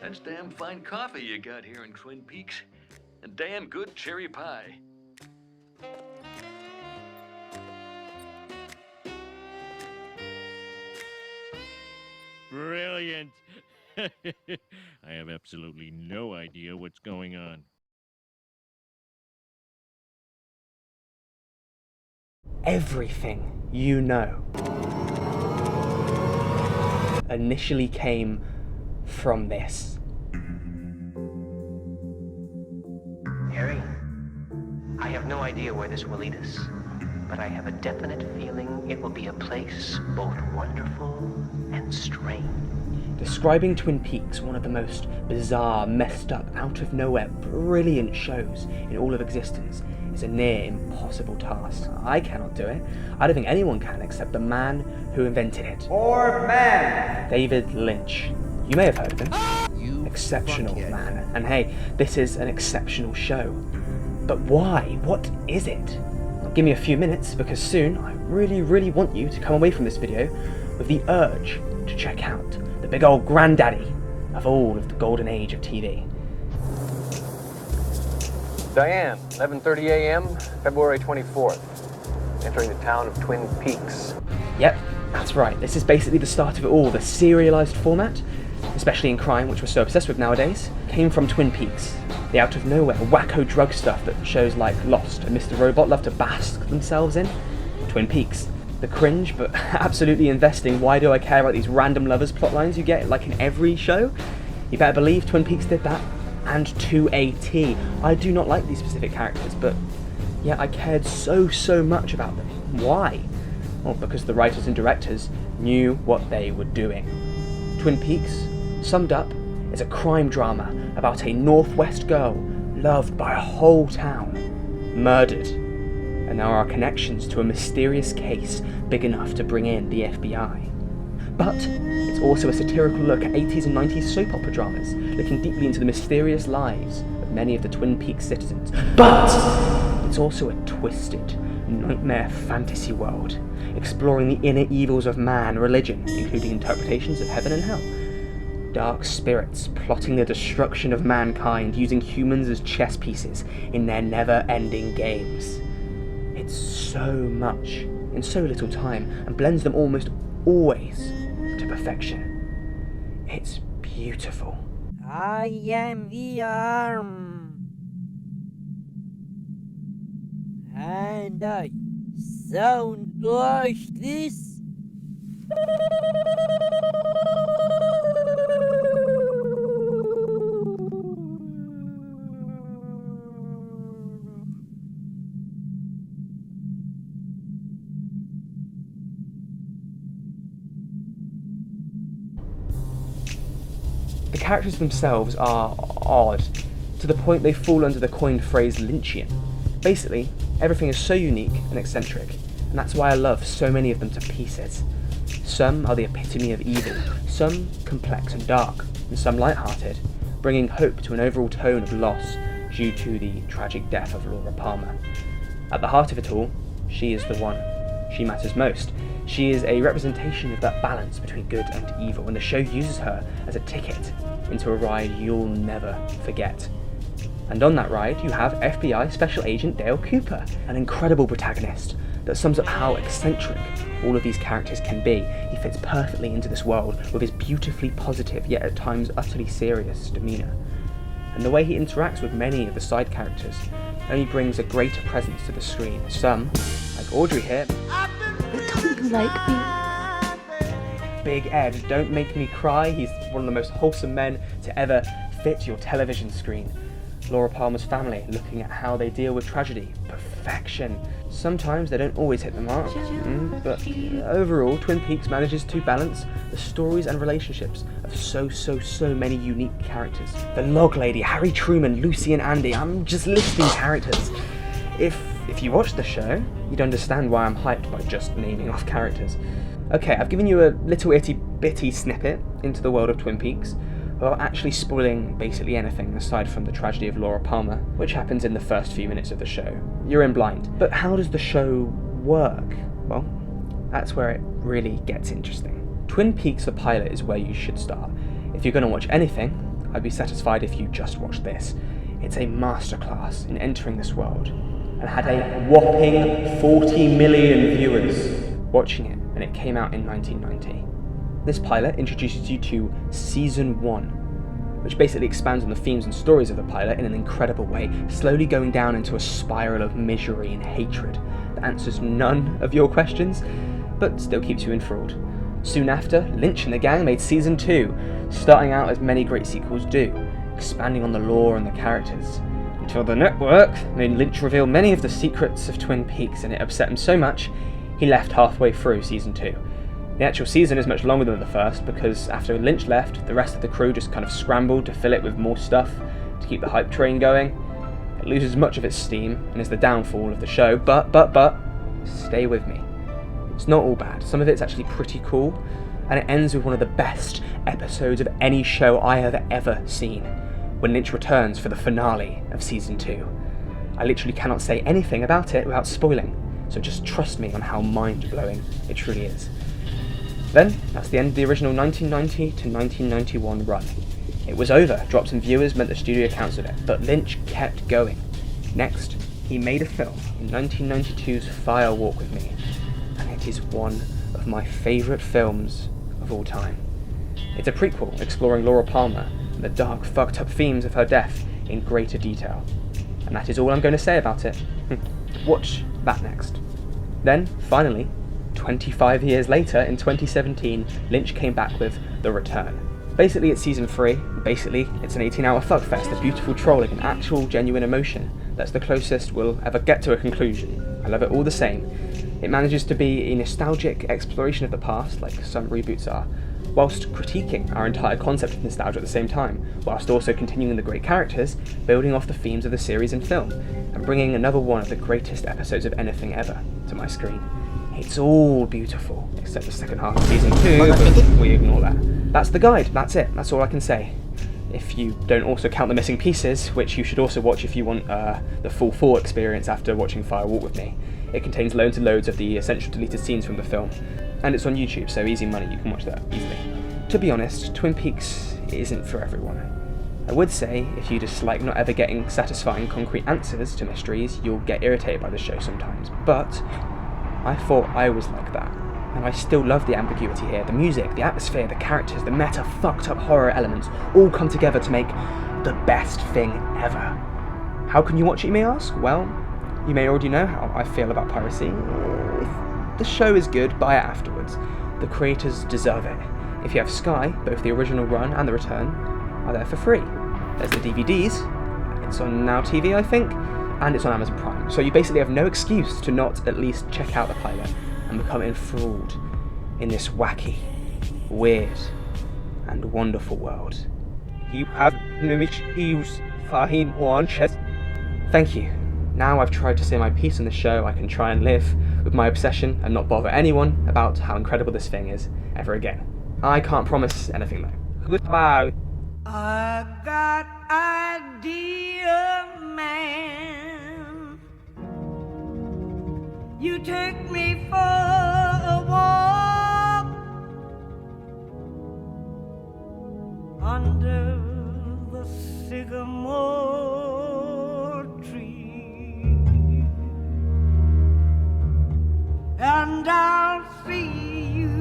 That's damn fine coffee you got here in Twin Peaks. And damn good cherry pie. Brilliant! I have absolutely no idea what's going on. Everything you know initially came from this. Harry, I have no idea where this will lead us, but I have a definite feeling it will be a place both wonderful and strange. Describing Twin Peaks, one of the most bizarre, messed up, out of nowhere, brilliant shows in all of existence, is a near impossible task. I cannot do it. I don't think anyone can except the man who invented it. Or man! David Lynch. You may have heard of him. You Exceptional fuckhead. man. And hey, this is an exceptional show. But why? What is it? Well, give me a few minutes, because soon I really want you to come away from this video with the urge to check out the big old granddaddy of all of the golden age of TV. Diane, 11:30 a.m., February 24th. Entering the town of Twin Peaks. Yep, that's right. This is basically the start of it all. The serialized format, especially in crime, which we're so obsessed with nowadays, came from Twin Peaks. The out of nowhere, wacko drug stuff that shows like Lost and Mr. Robot love to bask themselves in. Twin Peaks. The cringe, but absolutely investing why do I care about these random lovers plotlines you get like in every show? You better believe Twin Peaks did that. And to a T. I do not like these specific characters, but yet I cared so much about them. Why? Well, because the writers and directors knew what they were doing. Twin Peaks, summed up, is a crime drama about a Northwest girl loved by a whole town, murdered, and there are connections to a mysterious case big enough to bring in the FBI. But it's also a satirical look at 80s and 90s soap opera dramas, looking deeply into the mysterious lives of many of the Twin Peaks citizens. But it's also a twisted, nightmare fantasy world, exploring the inner evils of man, religion, including interpretations of heaven and hell. Dark spirits plotting the destruction of mankind, using humans as chess pieces in their never-ending games. It's so much in so little time, and blends them almost always to perfection. It's beautiful. I am the arm, and I sound like this. The characters themselves are odd, to the point they fall under the coined phrase Lynchian. Basically, everything is so unique and eccentric, and that's why I love so many of them to pieces. Some are the epitome of evil, some complex and dark, and some light-hearted, bringing hope to an overall tone of loss due to the tragic death of Laura Palmer. At the heart of it all, she is the one. She matters most. She is a representation of that balance between good and evil, and the show uses her as a ticket into a ride you'll never forget. And on that ride, you have FBI Special Agent Dale Cooper, an incredible protagonist that sums up how eccentric all of these characters can be. He fits perfectly into this world with his beautifully positive, yet at times utterly serious demeanour. And the way he interacts with many of the side characters only brings a greater presence to the screen. Some, like Audrey here, Don't you like me? Big Ed, don't make me cry. He's one of the most wholesome men to ever fit your television screen. Laura Palmer's family, looking at how they deal with tragedy. Perfection. Sometimes they don't always hit the mark, but overall, Twin Peaks manages to balance the stories and relationships of so many unique characters. The Log Lady, Harry Truman, Lucy and Andy. I'm just listing characters. If you watch the show, you'd understand why I'm hyped by just naming off characters. Okay, I've given you a little itty bitty snippet into the world of Twin Peaks, without actually spoiling basically anything aside from the tragedy of Laura Palmer, which happens in the first few minutes of the show. You're in blind. But how does the show work? Well, that's where it really gets interesting. Twin Peaks the pilot is where you should start. If you're going to watch anything, I'd be satisfied if you just watched this. It's a masterclass in entering this world, and had a whopping 40 million viewers watching it, and it came out in 1990. This pilot introduces you to Season 1, which basically expands on the themes and stories of the pilot in an incredible way, slowly going down into a spiral of misery and hatred that answers none of your questions, but still keeps you enthralled. Soon after, Lynch and the gang made Season 2, starting out as many great sequels do, expanding on the lore and the characters, until the network made Lynch reveal many of the secrets of Twin Peaks, and it upset him so much, he left halfway through Season 2. The actual season is much longer than the first, because after Lynch left, the rest of the crew just kind of scrambled to fill it with more stuff to keep the hype train going. It loses much of its steam, and is the downfall of the show, but, stay with me. It's not all bad. Some of it's actually pretty cool, and it ends with one of the best episodes of any show I have ever seen, when Lynch returns for the finale of Season 2. I literally cannot say anything about it without spoiling, so just trust me on how mind-blowing it truly is. Then, that's the end of the original 1990 to 1991 run. It was over, drops in viewers meant the studio cancelled it, but Lynch kept going. Next, he made a film in 1992's Fire Walk with Me, and it is one of my favourite films of all time. It's a prequel exploring Laura Palmer and the dark, fucked up themes of her death in greater detail. And that is all I'm going to say about it. Watch that next. Then, finally, 25 years later, in 2017, Lynch came back with The Return. Basically, it's Season 3. Basically, it's an 18-hour fuckfest of beautiful trolling and actual genuine emotion. That's the closest we'll ever get to a conclusion. I love it all the same. It manages to be a nostalgic exploration of the past, like some reboots are, whilst critiquing our entire concept of nostalgia at the same time, whilst also continuing the great characters, building off the themes of the series and film, and bringing another one of the greatest episodes of anything ever to my screen. It's all beautiful, except the second half of Season 2, but we ignore that. That's the guide, that's it, that's all I can say. If you don't also count the missing pieces, which you should also watch if you want the full 4 experience after watching Fire Walk with Me. It contains loads and loads of the essential deleted scenes from the film, and it's on YouTube, so easy money, you can watch that easily. To be honest, Twin Peaks isn't for everyone. I would say, if you dislike not ever getting satisfying concrete answers to mysteries, you'll get irritated by the show sometimes, but I thought I was like that, and I still love the ambiguity here. The music, the atmosphere, the characters, the meta fucked up horror elements all come together to make the best thing ever. How can you watch it, you may ask? Well, you may already know how I feel about piracy. If the show is good, buy it afterwards. The creators deserve it. If you have Sky, both the original run and the return are there for free. There's the DVDs, it's on Now TV I think, and it's on Amazon Prime. So you basically have no excuse to not at least check out the pilot and become enthralled in this wacky, weird, and wonderful world. You have no excuse for him one chest. Thank you. Now I've tried to say my piece on the show, I can try and live with my obsession and not bother anyone about how incredible this thing is ever again. I can't promise anything though. Goodbye. I got idea, man. You take me for a walk under the sycamore tree, and I'll see you,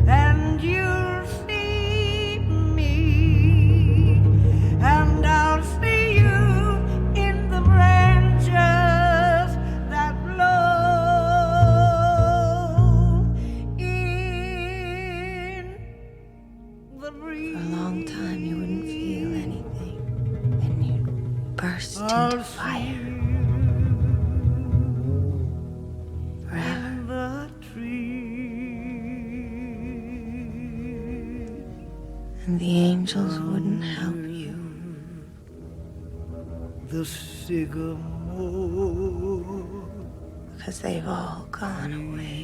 and you'll see me, and I'll see you in the branches that blow in the breeze. For a long time, you wouldn't feel anything. Then you'd burst into fire. Forever. In the trees. And the angels wouldn't help you. The sycamore. Because they've all gone away.